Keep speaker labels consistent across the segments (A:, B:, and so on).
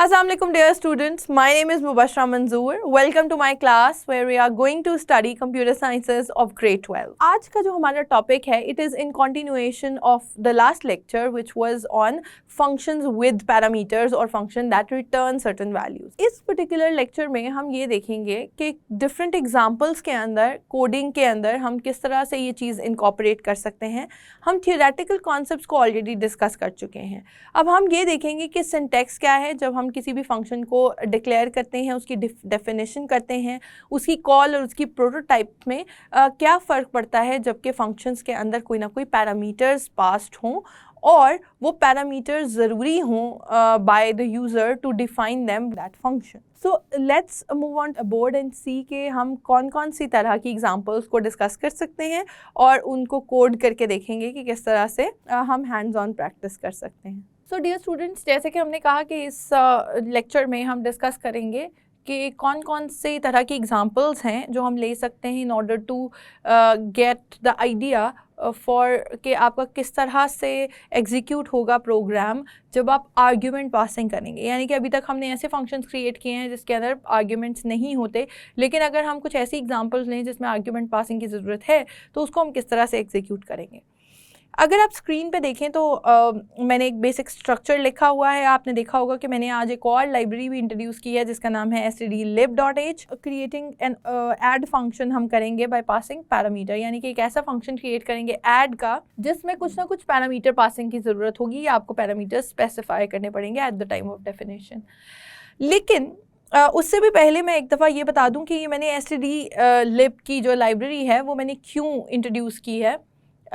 A: Assalamualaikum dear students, my name is Mubashra Manzoor. Welcome to my class where we are going to study computer sciences of grade 12. आज का जो हमारा topic है, it is in continuation of the last lecture which was on functions with parameters or function that return certain values. इस particular lecture में हम ये देखेंगे कि different examples के अंदर, coding के अंदर हम किस तरह से ये चीज़ incorporate कर सकते हैं. हम theoretical concepts को already discuss कर चुके हैं. अब हम ये देखेंगे कि syntax क्या है जब हम किसी भी फंक्शन को डिक्लेयर करते हैं, उसकी डेफिनेशन करते हैं, उसकी कॉल और उसकी प्रोटोटाइप में क्या फ़र्क पड़ता है जबकि फंक्शंस के अंदर कोई ना कोई पैरामीटर्स पास्ड हों और वो पैरामीटर्स ज़रूरी हों by the user to define them that function. So let's move on aboard and see के हम कौन कौन सी तरह की एग्जांपल्स को डिस्कस कर सकते हैं और उनको कोड करके देखेंगे कि किस तरह से हम हैंड्स ऑन प्रैक्टिस कर सकते हैं. सो डियर स्टूडेंट्स, जैसे कि हमने कहा कि इस लेक्चर में हम डिस्कस करेंगे कि कौन कौन से तरह की एग्जांपल्स हैं जो हम ले सकते हैं in order to get the idea for कि आपका किस तरह से एग्जीक्यूट होगा प्रोग्राम जब आप आर्ग्यूमेंट पासिंग करेंगे. यानी कि अभी तक हमने ऐसे फंक्शंस क्रिएट किए हैं जिसके अंदर आर्ग्यूमेंट्स नहीं होते, लेकिन अगर हम कुछ ऐसी एग्जांपल्स लें जिसमें आर्ग्यूमेंट पासिंग की ज़रूरत है तो उसको हम किस तरह से एग्जीक्यूट करेंगे. अगर आप स्क्रीन पे देखें तो मैंने एक बेसिक स्ट्रक्चर लिखा हुआ है. आपने देखा होगा कि मैंने आज एक और लाइब्रेरी भी इंट्रोड्यूस की है जिसका नाम है stdlib.h. Creating an add function हम करेंगे बाय पासिंग पैरामीटर, यानी कि एक ऐसा फंक्शन क्रिएट करेंगे ऐड का जिसमें कुछ ना कुछ पैरामीटर पासिंग की ज़रूरत होगी या आपको पैरामीटर स्पेसिफाई करने पड़ेंगे at the time of definition. लेकिन उससे भी पहले मैं एक दफ़ा ये बता दूं कि ये मैंने stdlib की जो लाइब्रेरी है वो मैंने क्यों इंट्रोड्यूस की है.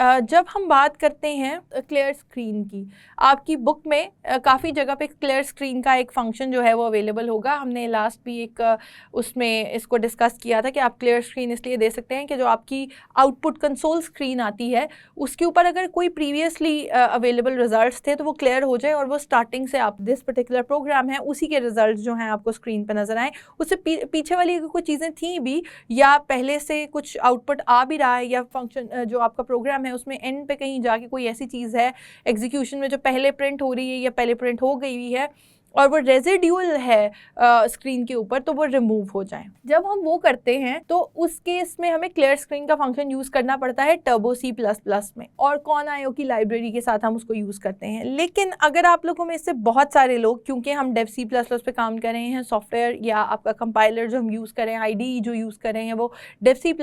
A: जब हम बात करते हैं क्लियर स्क्रीन की, आपकी बुक में काफ़ी जगह पे क्लियर स्क्रीन का एक फंक्शन जो है वो अवेलेबल होगा. हमने लास्ट भी एक उसमें इसको डिस्कस किया था कि आप क्लियर स्क्रीन इसलिए दे सकते हैं कि जो आपकी आउटपुट कंसोल स्क्रीन आती है उसके ऊपर अगर कोई प्रीवियसली अवेलेबल रिजल्ट्स थे तो वो क्लियर हो जाए और वो स्टार्टिंग से आप दिस पर्टिकुलर प्रोग्राम है उसी के रिजल्ट जो हैं आपको स्क्रीन पर नज़र आएँ. उससे पीछे वाली अगर कोई चीज़ें थी भी या पहले से कुछ आउटपुट आ भी रहा है या फंक्शन जो आपका प्रोग्राम है उसमें एंड पे कहीं जाके कोई ऐसी चीज़ है एग्जीक्यूशन में जो पहले प्रिंट हो रही है या पहले प्रिंट हो गई हुई है और वो रेजिड्यूल है स्क्रीन के ऊपर तो वो रिमूव हो जाए. जब हम वो करते हैं तो उस केस में हमें क्लियर स्क्रीन का फंक्शन यूज़ करना पड़ता है टर्बो C++ में और कॉन आईओ की लाइब्रेरी के साथ हम उसको यूज़ करते हैं. लेकिन अगर आप लोगों में से बहुत सारे लोग, क्योंकि हम डेव C++ पे काम कर रहे हैं, सॉफ्टवेयर या आपका कंपाइलर जो हम यूज़ कर रहे हैं, IDE जो यूज़ कर रहे हैं वो डेव C++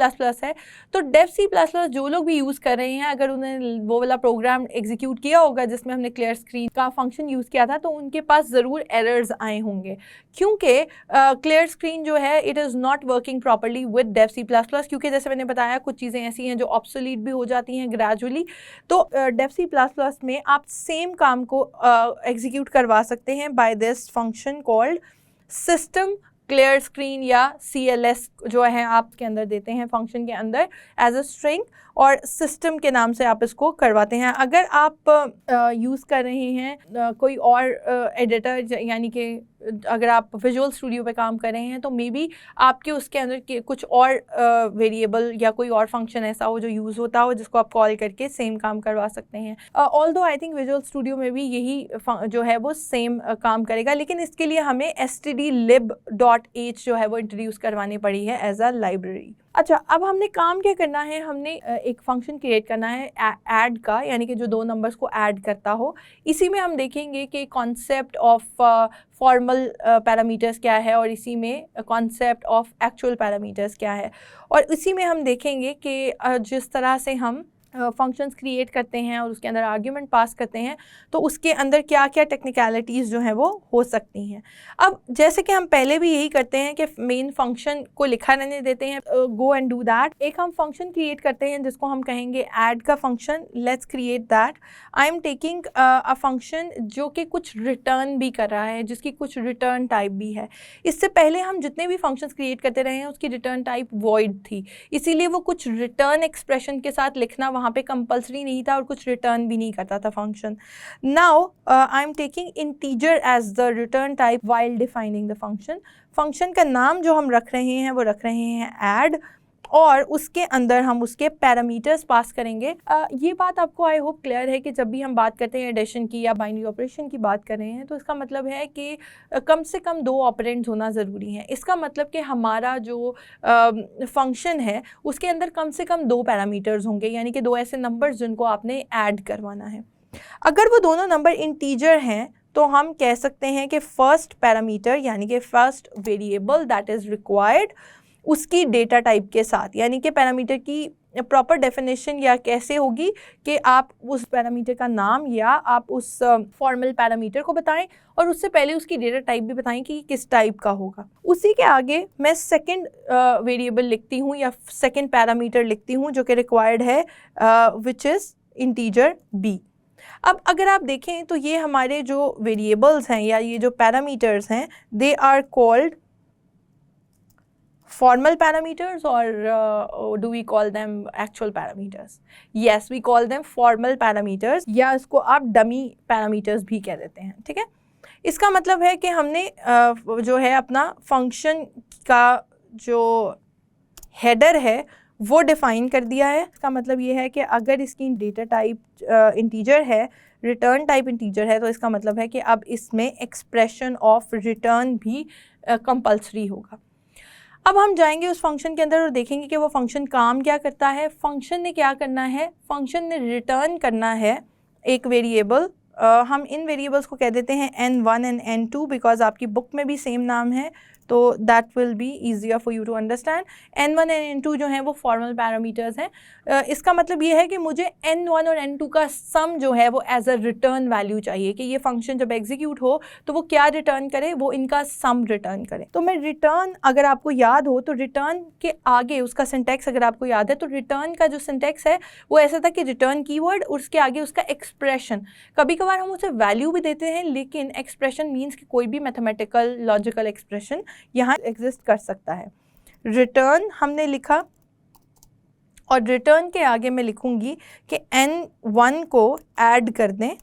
A: है, तो डेव C++ जो लोग भी यूज़ कर रहे हैं अगर उन्हें वो वाला प्रोग्राम एग्जीक्यूट किया होगा जिसमें हमने क्लियर स्क्रीन का फंक्शन यूज़ किया था तो उनके पास ज़रूर एरर्स आए होंगे क्योंकि क्लियर स्क्रीन जो है it is not working properly with Dev C++, क्योंकि जैसे मैंने बताया कुछ चीज़ें ऐसी हैं जो ऑब्सोलीट भी हो जाती हैं ग्रेजुअली. तो डेव C++ में आप सेम काम को एग्जीक्यूट करवा सकते हैं by this function called system clear screen या CLS जो है आप के अंदर देते हैं फंक्शन के अंदर एज अ स्ट्रिंग और सिस्टम के नाम से आप इसको करवाते हैं. अगर आप यूज़ कर रहे हैं कोई और एडिटर, यानी कि अगर आप विजुअल स्टूडियो पे काम कर रहे हैं तो मे बी आपके उसके अंदर के कुछ और वेरिएबल या कोई और फंक्शन ऐसा हो जो यूज़ होता हो जिसको आप कॉल करके सेम काम करवा सकते हैं. Although I think visual studio में भी यही जो है वो सेम काम करेगा, लेकिन इसके लिए हमें stdlib.h जो है वो इंट्रोड्यूस करवानी पड़ी है एज अ लाइब्रेरी. अच्छा, अब हमने काम क्या करना है, हमने एक फंक्शन क्रिएट करना है ऐड का, यानी कि जो दो नंबर्स को ऐड करता हो. इसी में हम देखेंगे कि कॉन्सेप्ट ऑफ फॉर्मल पैरामीटर्स क्या है और इसी में कॉन्सेप्ट ऑफ एक्चुअल पैरामीटर्स क्या है. और इसी में हम देखेंगे कि जिस तरह से हम फंक्शंस क्रिएट करते हैं और उसके अंदर आर्ग्यूमेंट पास करते हैं तो उसके अंदर क्या क्या टेक्निकलिटीज़ जो हैं वो हो सकती हैं. अब जैसे कि हम पहले भी यही करते हैं कि मेन फंक्शन को लिखा रहने देते हैं, गो एंड डू दैट. एक हम फंक्शन क्रिएट करते हैं जिसको हम कहेंगे ऐड का function. Let's create that. I am taking a function जो कि कुछ रिटर्न भी कर रहा है, जिसकी कुछ रिटर्न टाइप भी है. इससे पहले हम जितने भी फंक्शंस क्रिएट करते रहे हैं उसकी रिटर्न टाइप वॉइड थी, इसीलिए वो कुछ रिटर्न एक्सप्रेशन के साथ लिखना वहाँ पे कंपल्सरी नहीं था और कुछ रिटर्न भी नहीं करता था function. Now I am taking integer as the return type while defining the function. Function का नाम जो हम रख रहे हैं वो रख रहे हैं ऐड. और उसके अंदर हम उसके पैरामीटर्स पास करेंगे। ये बात आपको आई होप क्लियर है कि जब भी हम बात करते हैं एडिशन की या बाइनरी ऑपरेशन की बात कर रहे हैं तो इसका मतलब है कि कम से कम 2 ऑपरेंड्स होना ज़रूरी है। इसका मतलब कि हमारा जो फंक्शन है उसके अंदर कम से कम 2 पैरामीटर्स होंगे, यानी कि 2 ऐसे नंबर्स जिनको आपने ऐड करवाना है। अगर वो दोनों नंबर इंटीजर हैं तो हम कह सकते हैं कि फर्स्ट पैरामीटर यानी कि first variable that is required उसकी डेटा टाइप के साथ, यानी कि पैरामीटर की प्रॉपर डेफिनेशन या कैसे होगी कि आप उस पैरामीटर का नाम या आप उस फॉर्मल पैरामीटर को बताएं और उससे पहले उसकी डेटा टाइप भी बताएं कि किस टाइप का होगा। उसी के आगे मैं सेकंड वेरिएबल लिखती हूँ या सेकंड पैरामीटर लिखती हूँ जो कि रिक्वायर्ड है विच इज़ इंटीजर b। अब अगर आप देखें तो ये हमारे जो वेरिएबल्स हैं या ये जो पैरामीटर्स हैं they are called formal parameters or do we call them actual parameters? Yes, we call them formal parameters या इसको आप dummy parameters भी कह देते हैं, ठीक है। इसका मतलब है कि हमने जो है अपना फंक्शन का जो हेडर है वो डिफ़ाइन कर दिया है। इसका मतलब ये है कि अगर इसकी डेटा टाइप इंटीजर है, रिटर्न टाइप इंटीजर है, तो इसका मतलब है कि अब इसमें एक्सप्रेशन ऑफ रिटर्न भी कंपल्सरी होगा। अब हम जाएंगे उस फंक्शन के अंदर और देखेंगे कि वो फंक्शन काम क्या करता है। फंक्शन ने क्या करना है, फंक्शन ने रिटर्न करना है एक वेरिएबल। हम इन वेरिएबल्स को कह देते हैं n1 एंड n2 बिकॉज आपकी बुक में भी सेम नाम है, तो that will be easier for you to understand. n1 and n2 जो हैं वो फॉर्मल पैरामीटर्स हैं। इसका मतलब ये है कि मुझे n1 और n2 का सम जो है वो एज अ रिटर्न वैल्यू चाहिए कि ये फंक्शन जब एग्जीक्यूट हो तो वो क्या रिटर्न करे, वो इनका सम रिटर्न करे। तो मैं रिटर्न, अगर आपको याद हो तो रिटर्न के आगे उसका सिंटैक्स अगर आपको याद है तो रिटर्न का जो सिंटैक्स है वो ऐसा था कि रिटर्न कीवर्ड और उसके आगे उसका एक्सप्रेशन। कभी कभार हम उसे वैल्यू भी देते हैं लेकिन एक्सप्रेशन मीन्स कि कोई भी मैथमेटिकल लॉजिकल एक्सप्रेशन यहाँ एग्जिस्ट कर सकता है। रिटर्न हमने लिखा और रिटर्न के आगे मैं लिखूंगी कि n1 को ऐड कर दें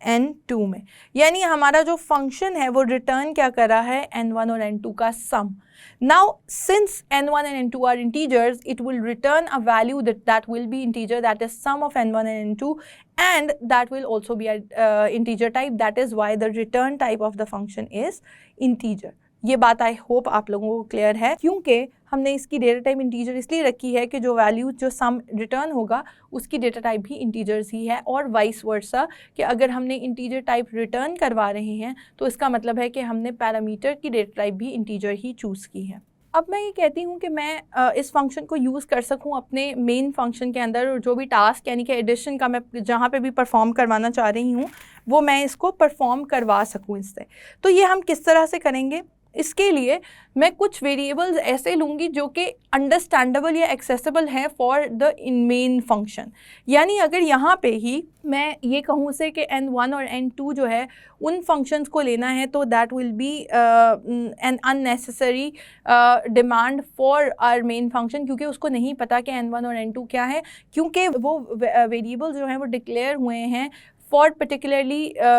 A: n2 में, यानी हमारा जो फंक्शन है वो रिटर्न क्या कर रहा है, n1 और n2 का sum. Now since n1 and n2 are integers, it will return a value that will be integer, that is sum of n1 and n2, and that will also be a integer type. That is why the return type of the function is integer. ये बात I hope आप लोगों को clear है, क्योंकि हमने इसकी data type integer इसलिए रखी है कि जो वैल्यू जो सम रिटर्न होगा उसकी डेटा टाइप भी इंटीजर्स ही है, और वाइस वर्सा कि अगर हमने इंटीजर टाइप रिटर्न करवा रहे हैं तो इसका मतलब है कि हमने पैरामीटर की डेटा टाइप भी इंटीजर ही चूज़ की है। अब मैं ये कहती हूँ कि मैं इस फंक्शन को यूज़ कर सकूँ अपने मेन फंक्शन के अंदर, और जो भी टास्क यानी कि एडिशन का मैं जहाँ पे भी परफॉर्म करवाना चाह रही हूँ वो मैं इसको परफॉर्म करवा सकूँ इससे। तो ये हम किस तरह से करेंगे, इसके लिए मैं कुछ वेरिएबल्स ऐसे लूँगी जो कि अंडरस्टैंडेबल या एक्सेसिबल हैं फॉर द मेन फंक्शन। यानी अगर यहाँ पे ही मैं ये कहूँ से कि n1 और n2 जो है उन फंक्शंस को लेना है तो that will be an unnecessary demand for our main function, क्योंकि उसको नहीं पता कि n1 और n2 क्या है, क्योंकि वो वेरिएबल्स जो हैं वो डिक्लेयर हुए हैं for particularly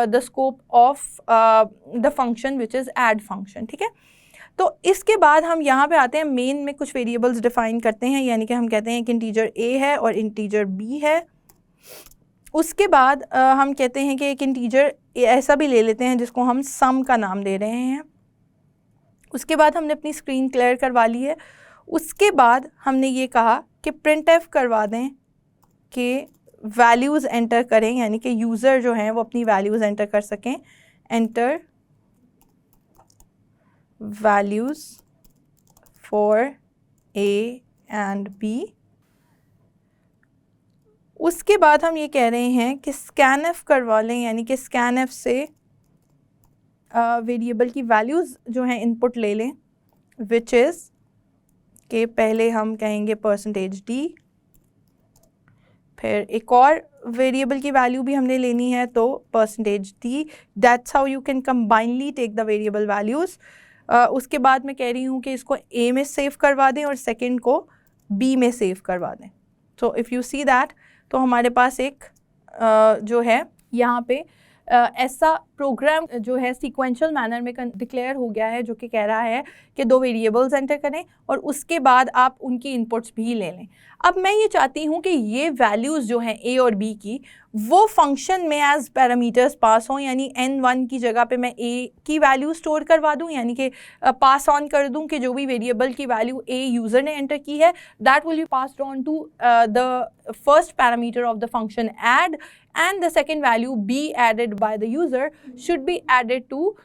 A: the scope of the function which is add function, ठीक है। तो इसके बाद हम यहाँ पे आते हैं, मेन में कुछ वेरिएबल्स डिफाइन करते हैं, यानी कि हम कहते हैं कि इंटीजर a है और इंटीजर b है। उसके बाद हम कहते हैं कि एक इंटीजर ऐसा भी ले लेते हैं जिसको हम सम का नाम दे रहे हैं। उसके बाद हमने अपनी स्क्रीन क्लियर करवा ली है। उसके बाद हमने ये कहा कि printf करवा दें कि वैल्यूज़ एंटर करें, यानी कि यूज़र जो हैं वो अपनी वैल्यूज़ एंटर कर सकें। Enter values for a and b. उसके बाद हम ये कह रहे हैं कि scanf करवा लें, यानी कि scanf से वेरिएबल की वैल्यूज़ जो हैं इनपुट ले लें, विच इज़ के पहले हम कहेंगे %d, फिर एक और वेरिएबल की वैल्यू भी हमने लेनी है तो %d। That's how you can combinely take the variable values. उसके बाद मैं कह रही हूँ कि इसको a में सेव करवा दें और सेकंड को b में सेव करवा दें। So if you see that, तो हमारे पास एक जो है यहाँ पे ऐसा प्रोग्राम जो है सीक्वेंशियल मैनर में डिक्लेयर हो गया है, जो कि कह रहा है कि 2 वेरिएबल्स एंटर करें और उसके बाद आप उनकी इनपुट्स भी ले लें। अब मैं ये चाहती हूँ कि ये वैल्यूज़ जो हैं a और b की, वो फंक्शन में एज पैरामीटर्स पास हों, यानी n1 की जगह पे मैं a की वैल्यू स्टोर करवा दूँ, यानी कि पास ऑन कर दूँ कि जो भी वेरिएबल की वैल्यू a यूज़र ने एंटर की है, that will be passed on to the first parameter of the function add, and the second value b added by the user should be added to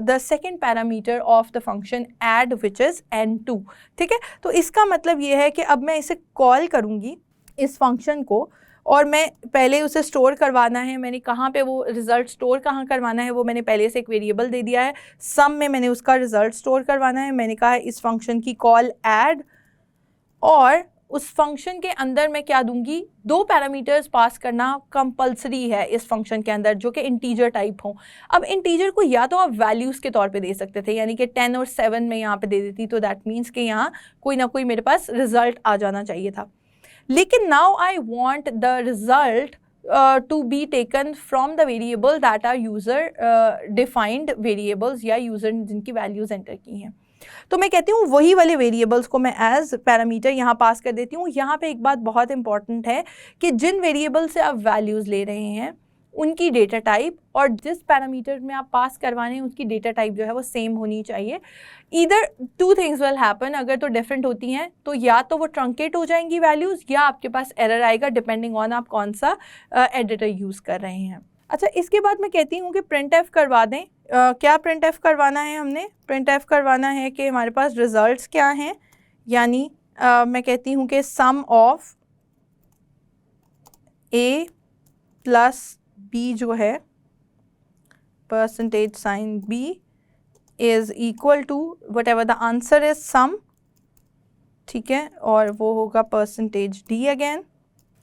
A: the second parameter of the function add, which is n2। ठीक है, तो इसका मतलब ये है कि अब मैं इसे कॉल करूँगी इस फंक्शन को, और मैं पहले उसे स्टोर करवाना है। मैंने कहाँ पे वो रिज़ल्ट स्टोर कहाँ करवाना है, वो मैंने पहले से एक वेरिएबल दे दिया है, सम में मैंने उसका रिज़ल्ट स्टोर करवाना है। मैंने कहा इस फंक्शन की कॉल ऐड, और उस फंक्शन के अंदर मैं क्या दूंगी, 2 पैरामीटर्स पास करना कंपलसरी है इस फंक्शन के अंदर, जो कि इंटीजर टाइप हो। अब इंटीजर को या तो आप वैल्यूज़ के तौर पे दे सकते थे, यानी कि 10 और 7 में यहाँ पे दे देती, तो दैट मीन्स कि यहाँ कोई ना कोई मेरे पास रिजल्ट आ जाना चाहिए था। लेकिन now I want the result to be taken from the variable that are user defined variables, या यूज़र ने जिनकी वैल्यूज़ एंटर की हैं। तो मैं कहती हूँ वही वाले वेरिएबल्स को मैं एज पैरामीटर यहाँ पास कर देती हूँ। यहाँ पे एक बात बहुत इंपॉर्टेंट है कि जिन वेरिएबल से आप वैल्यूज़ ले रहे हैं उनकी डेटा टाइप और जिस पैरामीटर में आप पास करवाने हैं उसकी डेटा टाइप जो है वो सेम होनी चाहिए। ईदर 2 थिंग्स विल हैपन, अगर तो डिफरेंट होती हैं तो या तो वो ट्रंकेट हो जाएंगी वैल्यूज़, या आपके पास एरर आएगा डिपेंडिंग ऑन आप कौन सा एडिटर यूज़ कर रहे हैं। अच्छा, इसके बाद मैं कहती हूँ कि प्रिंट एफ करवा दें। क्या प्रिंट एफ करवाना है हमने? प्रिंट एफ करवाना है कि हमारे पास रिजल्ट्स क्या हैं, यानी मैं कहती हूँ कि sum of a plus b जो है percentage sign b is equal to whatever the answer is sum, ठीक है, और वो होगा परसेंटेज d अगेन।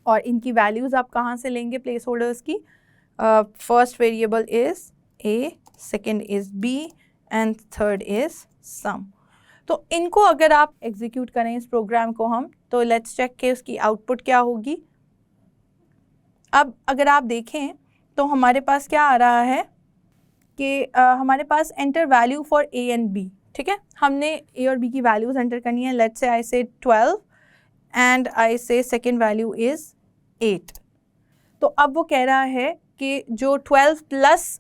A: और इनकी वैल्यूज़ आप कहाँ से लेंगे प्लेस होल्डर्स की? First variable is a, second is b and third is sum. तो इनको अगर आप एग्जीक्यूट करें इस प्रोग्राम को हम, तो लेट्स चेक कि उसकी आउटपुट क्या होगी। अब अगर आप देखें तो हमारे पास क्या आ रहा है कि हमारे पास enter value for a and b, ठीक है, हमने a और b की वैल्यूज़ एंटर करनी है। लेट्स से आई से 12 एंड आई से सेकेंड वैल्यू इज़ 8। तो अब वो कह रहा है कि जो 12 प्लस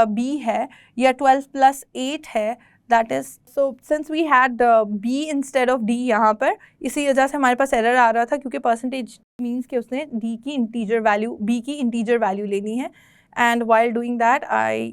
A: b है या 12 प्लस 8 है, that is, so since we had b instead of d यहाँ पर, इसी वजह से हमारे पास एरर आ रहा था, क्योंकि परसेंटेज मीन्स कि उसने d की इंटीजर वैल्यू, b की इंटीजर वैल्यू लेनी है, and while doing that I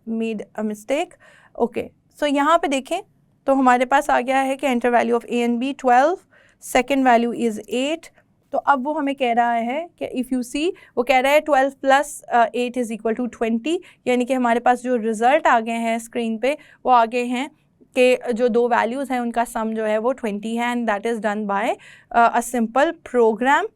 A: made a mistake. Okay, so यहाँ पे देखें तो हमारे पास आ गया है कि enter value of a and b 12, second value is 8। तो अब वो हमें कह रहा है कि इफ़ यू सी, वो कह रहा है 12 प्लस 8 इज़ इक्वल टू 20, यानी कि हमारे पास जो रिज़ल्ट आ गए हैं स्क्रीन पे वो आ गए हैं कि जो 2 वैल्यूज़ हैं उनका सम जो है वो 20 है, and that is done by a simple program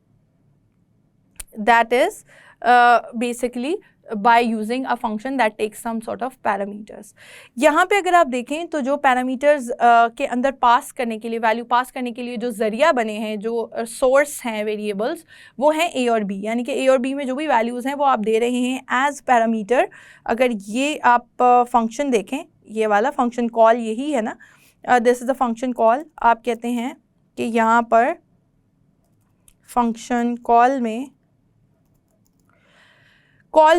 A: that is basically by using a function that takes some sort of parameters। यहाँ पे अगर आप देखें तो जो पैरामीटर्स के अंदर पास करने के लिए, वैल्यू पास करने के लिए जो ज़रिया बने हैं, जो सोर्स हैं वेरिएबल्स, वो हैं a और b, यानी कि a और b में जो भी वैल्यूज़ हैं वो आप दे रहे हैं एज पैरामीटर। अगर ये आप फंक्शन देखें, ये वाला फंक्शन कॉल यही है ना, this is the function call. आप कहते हैं कि यहाँ पर फंक्शन कॉल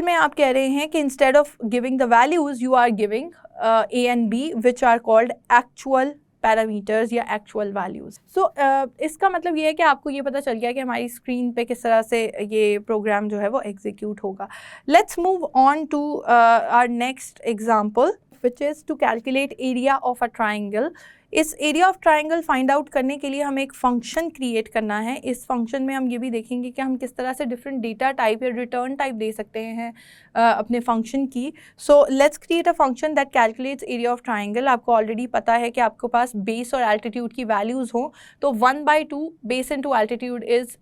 A: में आप कह रहे हैं कि instead of giving the values you are giving a and b which are called actual parameters या एक्चुअल वैल्यूज़। सो इसका मतलब ये है कि आपको ये पता चल गया कि हमारी स्क्रीन पे किस तरह से ये प्रोग्राम जो है वो एग्जीक्यूट होगा। Let's move on to our next example which is to calculate area of a triangle. इस area of triangle find out करने के लिए हमें एक फंक्शन क्रिएट करना है। इस फंक्शन में हम ये भी देखेंगे कि हम किस तरह से डिफरेंट डेटा टाइप या रिटर्न टाइप दे सकते हैं अपने फंक्शन की। So let's create a function that calculates area of triangle. आपको ऑलरेडी पता है कि आपके पास बेस और एल्टीट्यूड की वैल्यूज़ हों तो 1/2 base into altitude is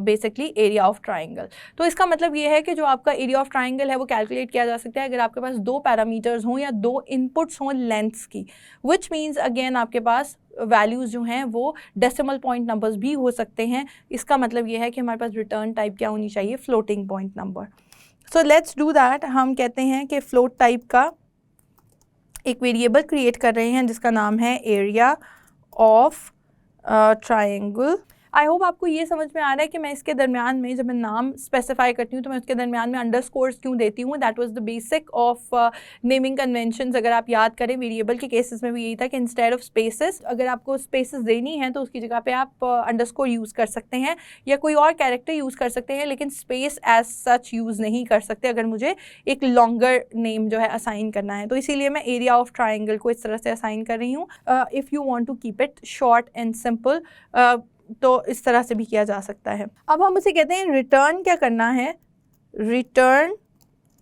A: basically area of triangle. तो इसका मतलब ये है कि जो आपका एरिया ऑफ ट्राइंगल है वो कैलकुलेट किया जा सकता है अगर आपके पास 2 पैरामीटर्स हों या 2 इनपुट्स हों लेंथ्स की, विच मीन्स अगेन आपके पास वैल्यूज़ जो हैं वो डेसिमल पॉइंट नंबर्स भी हो सकते हैं। इसका मतलब ये है कि हमारे पास रिटर्न टाइप क्या होनी चाहिए, floating point number. So let's do that. हम कहते हैं कि फ्लोट टाइप का एक वेरिएबल क्रिएट कर रहे हैं जिसका नाम है area of triangle. I hope आपको ये समझ में आ रहा है कि मैं इसके दरमियान में जब मैं नाम स्पेसिफाई करती हूँ तो मैं उसके दरमियान में अंडरस्कोर्स क्यों देती हूँ। That was the basic of naming conventions. अगर आप याद करें वेरिएबल के केसेस में भी यही था कि इंस्टेड ऑफ स्पेसेस, अगर आपको स्पेसेस देनी है तो उसकी जगह पे आप अंडरस्कोर यूज़ कर सकते हैं या कोई और कैरेक्टर यूज़ कर सकते हैं, लेकिन स्पेस एज सच यूज़ नहीं कर सकते अगर मुझे एक लॉन्गर नेम जो है असाइन करना है। तो इसीलिए मैं एरिया ऑफ ट्राइंगल को इस तरह से असाइन कर रही हूँ। If you want to keep it short and simple तो इस तरह से भी किया जा सकता है। अब हम उसे कहते हैं रिटर्न क्या करना है, रिटर्न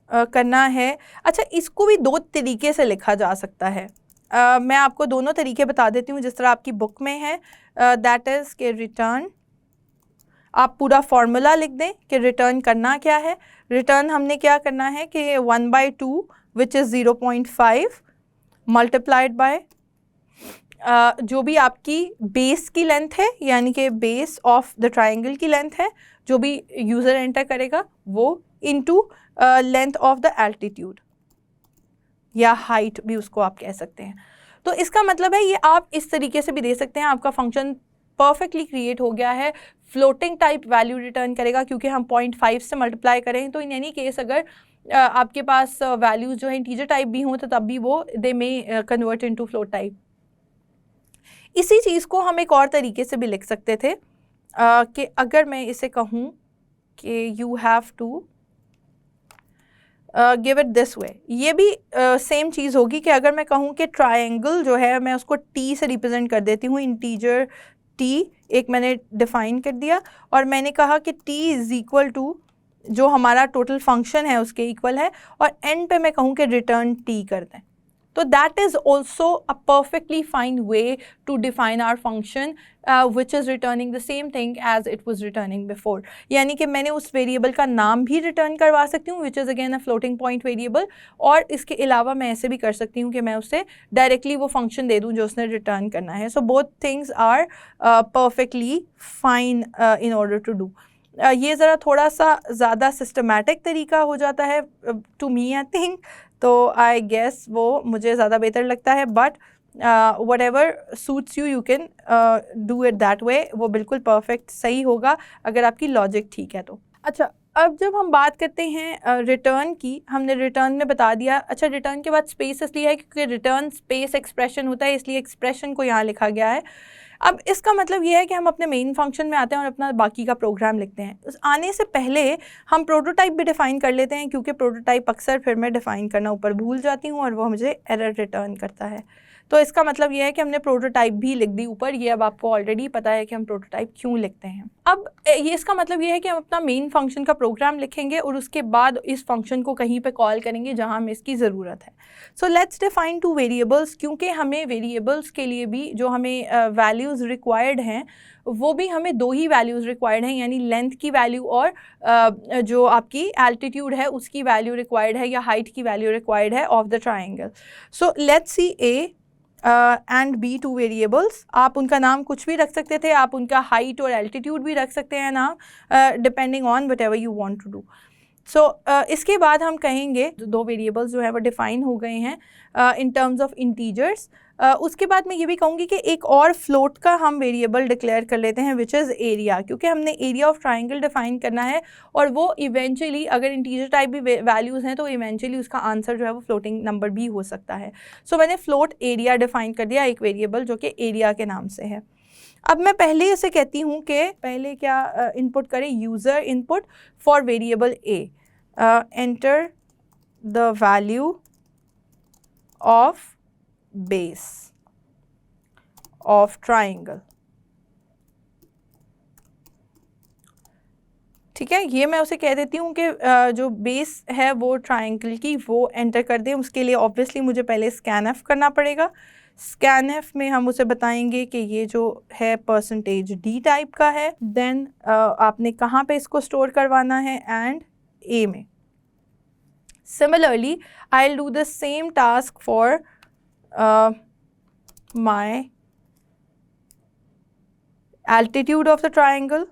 A: करना है। अच्छा, इसको भी दो तरीके से लिखा जा सकता है। मैं आपको दोनों तरीके बता देती हूँ जिस तरह आपकी बुक में है। दैट इज़ के रिटर्न, आप पूरा फॉर्मूला लिख दें कि रिटर्न करना क्या है। रिटर्न हमने क्या करना है कि 1/2 विच इज़ 0.5 मल्टीप्लाइड बाय जो भी आपकी बेस की लेंथ है, यानी कि बेस ऑफ द ट्राइंगल की लेंथ है जो भी यूज़र एंटर करेगा वो, into length of the altitude या हाइट भी उसको आप कह सकते हैं। तो इसका मतलब है ये आप इस तरीके से भी दे सकते हैं। आपका फंक्शन परफेक्टली क्रिएट हो गया है, फ्लोटिंग टाइप वैल्यू रिटर्न करेगा क्योंकि हम 0.5 से मल्टीप्लाई करें। तो इन एनी केस अगर आपके पास वैल्यूज़ जो है इंटीजर टाइप भी हों तो तब भी वो दे में कन्वर्ट इनटू फ्लोट टाइप। इसी चीज़ को हम एक और तरीके से भी लिख सकते थे कि अगर मैं इसे कहूँ कि you have to give it this way, ये भी सेम चीज़ होगी कि अगर मैं कहूँ कि ट्रायंगल जो है मैं उसको टी से रिप्रेजेंट कर देती हूँ, इंटीजर टी एक मैंने डिफ़ाइन कर दिया और मैंने कहा कि टी इज़ इक्वल टू जो हमारा टोटल फंक्शन है उसके इक्वल है, और एंड पे मैं कहूँ कि रिटर्न टी कर दें। तो that is also a perfectly fine way to define our function which is returning the same thing as it was returning before। यानी कि मैंने उस वेरिएबल का नाम भी रिटर्न करवा सकती हूँ which is again a floating point variable, और इसके अलावा मैं ऐसे भी कर सकती हूँ कि मैं उसे डायरेक्टली वो फंक्शन दे दूँ जो उसने रिटर्न करना है। So both things are perfectly fine in order to do। ये ज़रा थोड़ा सा ज़्यादा सिस्टमैटिक तरीका हो जाता है टू मी आई थिंक, तो आई गेस वो मुझे ज़्यादा बेहतर लगता है, but what ever suits you you can do it that way. वो बिल्कुल परफेक्ट सही होगा अगर आपकी लॉजिक ठीक है तो। अच्छा, अब जब हम बात करते हैं रिटर्न की, हमने रिटर्न में बता दिया। अच्छा, रिटर्न के बाद स्पेस इसलिए है क्योंकि रिटर्न स्पेस एक्सप्रेशन होता है, इसलिए एक्सप्रेशन को यहाँ लिखा गया है। अब इसका मतलब ये है कि हम अपने मेन फंक्शन में आते हैं और अपना बाकी का प्रोग्राम लिखते हैं। उस आने से पहले हम प्रोटोटाइप भी डिफ़ाइन कर लेते हैं क्योंकि प्रोटोटाइप अक्सर फिर मैं डिफ़ाइन करना ऊपर भूल जाती हूँ और वो मुझे एरर रिटर्न करता है। तो इसका मतलब ये है कि हमने प्रोटोटाइप भी लिख दी ऊपर। ये अब आपको ऑलरेडी पता है कि हम प्रोटोटाइप क्यों लिखते हैं। अब ये इसका मतलब ये है कि हम अपना मेन फंक्शन का प्रोग्राम लिखेंगे और उसके बाद इस फंक्शन को कहीं पे कॉल करेंगे जहाँ हमें इसकी ज़रूरत है। So let's define two variables, क्योंकि हमें वेरिएबल्स के लिए भी जो हमें वैल्यूज़ रिक्वायर्ड हैं वो भी हमें दो ही वैल्यूज़ रिक्वायर्ड हैं, यानी लेंथ की वैल्यू और जो आपकी एल्टीट्यूड है उसकी वैल्यू रिक्वायर्ड है या हाइट की वैल्यू रिक्वायर्ड है of the triangle. So let's see a and b two variables. आप उनका नाम कुछ भी रख सकते थे, आप उनका हाइट और एल्टीट्यूड भी रख सकते हैं नाम, depending on whatever you want to do. So इसके बाद हम कहेंगे दो वेरिएबल्स जो है वो डिफ़ाइन हो गए हैं इन टर्म्स ऑफ इंटीजर्स। उसके बाद मैं ये भी कहूँगी कि एक और फ्लोट का हम वेरिएबल डिक्लेयर कर लेते हैं विच इज़ एरिया, क्योंकि हमने एरिया ऑफ ट्राइंगल डिफ़ाइन करना है और वो इवेंचुअली अगर इंटीजर टाइप भी वैल्यूज़ हैं तो इवेंचुअली उसका आंसर जो है वो फ्लोटिंग नंबर भी हो सकता है। सो मैंने फ्लोट एरिया डिफ़ाइन कर दिया, एक वेरिएबल जो कि एरिया के नाम से है। अब मैं पहले इसे कहती हूँ कि पहले क्या इनपुट करें, user input for variable A, enter the value of base of triangle. ठीक है, ये मैं उसे कह देती हूँ कि जो बेस है वो ट्राइंगल की वो एंटर कर दें। उसके लिए ऑब्वियसली मुझे पहले स्कैनएफ करना पड़ेगा। स्कैनएफ में हम उसे बताएंगे कि ये जो है %d टाइप का है, देन आपने कहाँ पे इसको स्टोर करवाना है, एंड ए में। Similarly, I'll do the same task for my altitude of the triangle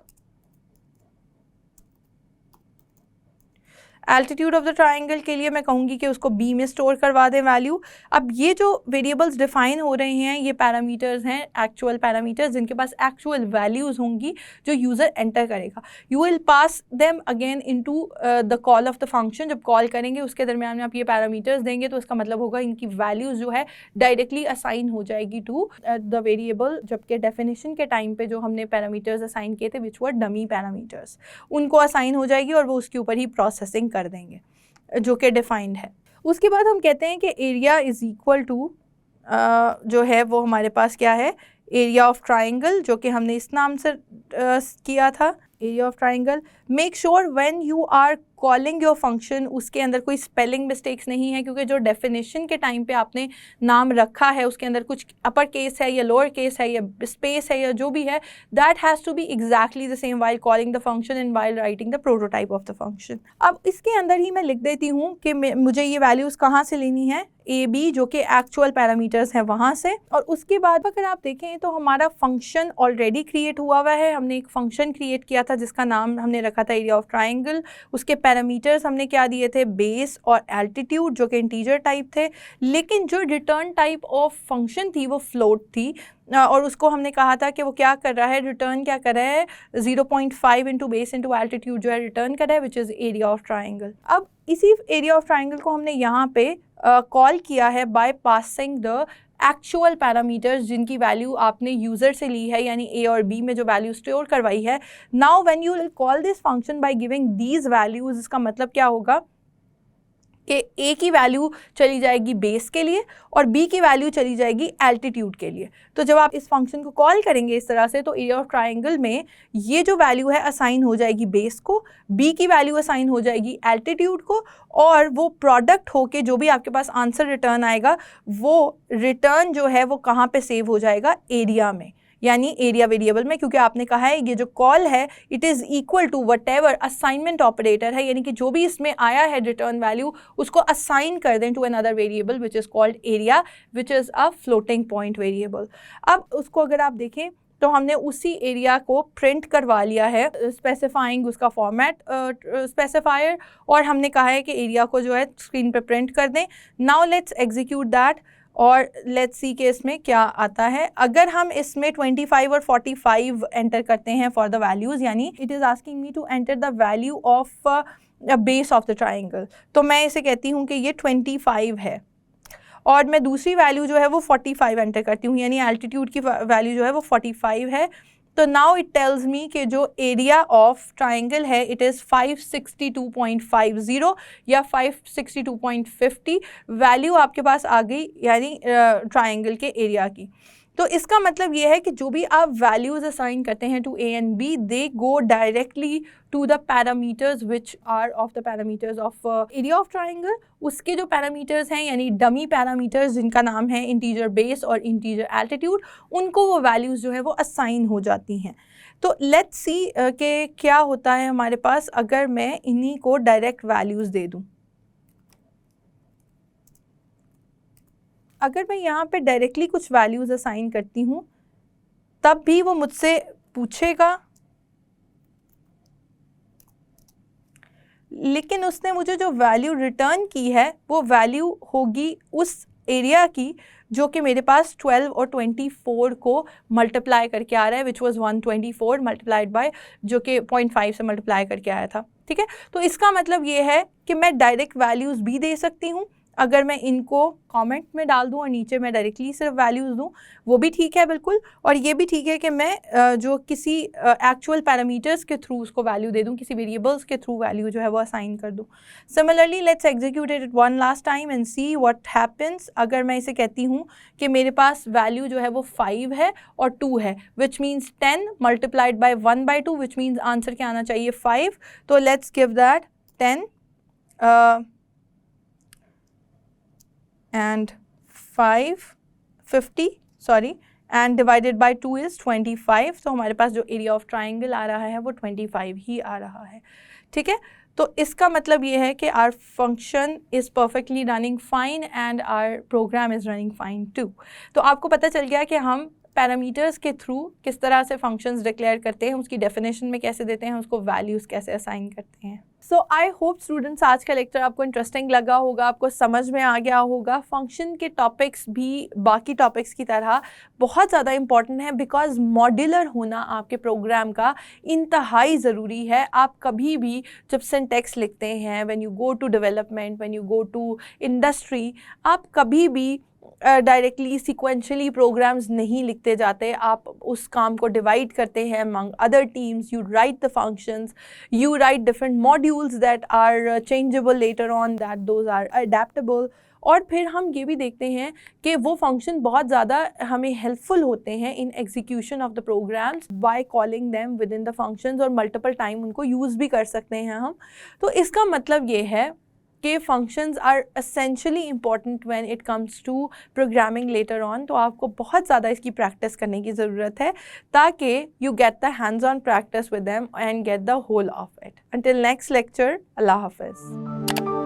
A: altitude of the triangle के लिए मैं कहूँगी कि उसको बी में स्टोर करवा दें वैल्यू। अब ये जो वेरिएबल्स डिफाइन हो रहे हैं ये पैरामीटर्स हैं, एक्चुअल पैरामीटर्स जिनके पास एक्चुअल वैल्यूज़ होंगी जो यूज़र एंटर करेगा। You will pass them again into the call of the function. जब कॉल करेंगे उसके दरमियान में आप ये पैरामीटर्स देंगे तो इसका मतलब होगा इनकी वैल्यूज़ जो है डायरेक्टली असाइन हो जाएगी टू द वेरिएबल, जबकि डेफिनेशन के टाइम पे जो हमने पैरामीटर्स असाइन किए थे विच वर डमी पैरामीटर्स, उनको असाइन हो जाएगी और वो उसके ऊपर ही प्रोसेसिंग कर देंगे जो कि डिफाइंड है। उसके बाद हम कहते हैं कि एरिया इज़ इक्वल टू जो है वो हमारे पास क्या है, एरिया ऑफ ट्राइंगल, जो कि हमने इस नाम से किया था, area of triangle. Make sure when you are calling your function उसके अंदर कोई स्पेलिंग मिस्टेक्स नहीं है, क्योंकि जो डेफिनेशन के टाइम पे आपने नाम रखा है उसके अंदर कुछ अपर केस है या लोअर केस है या स्पेस है या जो भी है, that has to be exactly the same while calling the function and while writing the prototype of the function. अब इसके अंदर ही मैं लिख देती हूँ कि मुझे ये वैल्यूज़ कहाँ से लेनी है, ए बी जो कि एक्चुअल पैरामीटर्स हैं वहाँ से। और उसके बाद अगर आप देखें तो हमारा फंक्शन ऑलरेडी क्रिएट हुआ है, हमने एक फंक्शन क्रिएट किया था जिसका नाम हमने रखा था एरिया ऑफ ट्राइंगल। उसके पैरामीटर्स हमने क्या दिए थे, बेस और एल्टीट्यूड जो कि इंटीजर टाइप थे, लेकिन जो रिटर्न टाइप ऑफ फंक्शन थी वो फ्लोट थी और उसको हमने कहा था कि वो क्या कर रहा है, रिटर्न क्या कर रहा है, 0.5 इंटू बेस इंटू एल्टीट्यूड जो है रिटर्न कर रहा है which is area of triangle. अब इसी एरिया ऑफ ट्राइंगल को हमने यहाँ पे कॉल किया है by passing the actual parameters जिनकी वैल्यू आपने यूज़र से ली है, यानी ए और बी में जो वैल्यू स्टोर करवाई है। Now when you will call this function by giving these values, इसका मतलब क्या होगा कि ए की वैल्यू चली जाएगी बेस के लिए और बी की वैल्यू चली जाएगी एल्टीट्यूड के लिए। तो जब आप इस फंक्शन को कॉल करेंगे इस तरह से तो एरिया ऑफ ट्राइंगल में ये जो वैल्यू है असाइन हो जाएगी बेस को, बी की वैल्यू असाइन हो जाएगी एल्टीट्यूड को, और वो प्रोडक्ट होके जो भी आपके पास आंसर रिटर्न आएगा वो रिटर्न जो है वो कहाँ पे सेव हो जाएगा, एरिया में, यानी एरिया वेरिएबल में, क्योंकि आपने कहा है ये जो कॉल है it is equal to whatever assignment operator है, यानी कि जो भी इसमें आया है रिटर्न वैल्यू उसको असाइन कर दें to another variable which is called area which is a floating point variable. अब उसको अगर आप देखें तो हमने उसी एरिया को प्रिंट करवा लिया है स्पेसिफाइंग उसका फॉर्मेट स्पेसिफायर, और हमने कहा है कि एरिया को जो है स्क्रीन पर प्रिंट कर दें। नाउ लेट्स एग्जीक्यूट दैट और लेट्स सी के इसमें क्या आता है। अगर हम इसमें 25 और 45 एंटर करते हैं फॉर द वैल्यूज़, यानी it is asking me to enter the value of base of the triangle, तो मैं इसे कहती हूँ कि ये 25 है और मैं दूसरी वैल्यू जो है वो 45 एंटर करती हूँ, यानी एल्टीट्यूड की वैल्यू जो है वो 45 है। तो नाउ इट टेल्स मी कि जो एरिया ऑफ ट्राइंगल है इट इज़ 562.50 या 562.50 वैल्यू आपके पास आ गई, यानी ट्राइंगल के एरिया की। तो इसका मतलब ये है कि जो भी आप वैल्यूज़ असाइन करते हैं to a and b they go directly to the parameters which are of the parameters of area of triangle. उसके जो पैरामीटर्स हैं यानी डमी पैरामीटर्स जिनका नाम है इंटीजर बेस और इंटीजर एल्टीट्यूड, उनको वो वैल्यूज़ जो है वो असाइन हो जाती हैं। तो लेट्स सी कि क्या होता है हमारे पास अगर मैं इन्हीं को डायरेक्ट वैल्यूज़ दे दूँ। अगर मैं यहाँ पे डायरेक्टली कुछ वैल्यूज़ असाइन करती हूँ तब भी वो मुझसे पूछेगा, लेकिन उसने मुझे जो वैल्यू रिटर्न की है वो वैल्यू होगी उस एरिया की जो कि मेरे पास 12 और 24 को मल्टीप्लाई करके आ रहा है, विच वॉज 124 मल्टीप्लाइड बाय जो कि 0.5 से मल्टीप्लाई करके आया था। ठीक है, तो इसका मतलब ये है कि मैं डायरेक्ट वैल्यूज़ भी दे सकती हूँ। अगर मैं इनको कमेंट में डाल दूँ और नीचे मैं डायरेक्टली सिर्फ वैल्यूज़ दूँ वो भी ठीक है बिल्कुल, और ये भी ठीक है कि मैं जो किसी एक्चुअल पैरामीटर्स के थ्रू उसको वैल्यू दे दूँ, किसी वेरिएबल्स के थ्रू वैल्यू जो है वो असाइन कर दूँ। Similarly let's execute it one last time and see what happens. अगर मैं इसे कहती हूँ कि मेरे पास वैल्यू जो है वो 5 है और 2 है, which means 10 multiplied by 1/2 which means answer क्या आना चाहिए 5। तो let's give that 10 and 550 sorry and divided by 2 is 25। तो हमारे पास जो एरिया ऑफ ट्राइंगल आ रहा है वो 25 ही आ रहा है। ठीक है, तो इसका मतलब ये है कि our function is perfectly running fine and our program is running fine too. तो आपको पता चल गया कि हम पैरामीटर्स के थ्रू किस तरह से फंक्शंस डिक्लेयर करते हैं, उसकी डेफिनेशन में कैसे देते हैं, उसको वैल्यूज़ कैसे असाइन करते हैं। सो आई होप स्टूडेंट्स आज का लेक्चर आपको इंटरेस्टिंग लगा होगा, आपको समझ में आ गया होगा। फंक्शन के टॉपिक्स भी बाकी टॉपिक्स की तरह बहुत ज़्यादा इंपॉर्टेंट है, बिकॉज मॉड्यूलर होना आपके प्रोग्राम का इंतहाई ज़रूरी है। आप कभी भी जब सिंटैक्स लिखते हैं, when you go to development, when you go to industry, आप कभी भी डायरेक्टली सिक्वेंशली प्रोग्राम्स नहीं लिखते जाते। आप उस काम को डिवाइड करते हैं among other teams, you write the functions, you write different modules that are changeable later on, that those are adaptable। और फिर हम ये भी देखते हैं कि वो फंक्शन बहुत ज़्यादा हमें हेल्पफुल होते हैं in execution of the programs by calling them within the functions, और मल्टीपल टाइम उनको यूज़ भी कर सकते हैं हम। तो इसका मतलब ये है कि functions are essentially important when it comes to programming later on. तो आपको बहुत ज़्यादा इसकी प्रैक्टिस करने की ज़रूरत है ताकि you get the hands on practice with them and get the whole of it. Until next lecture, अल्लाह हाफिज़।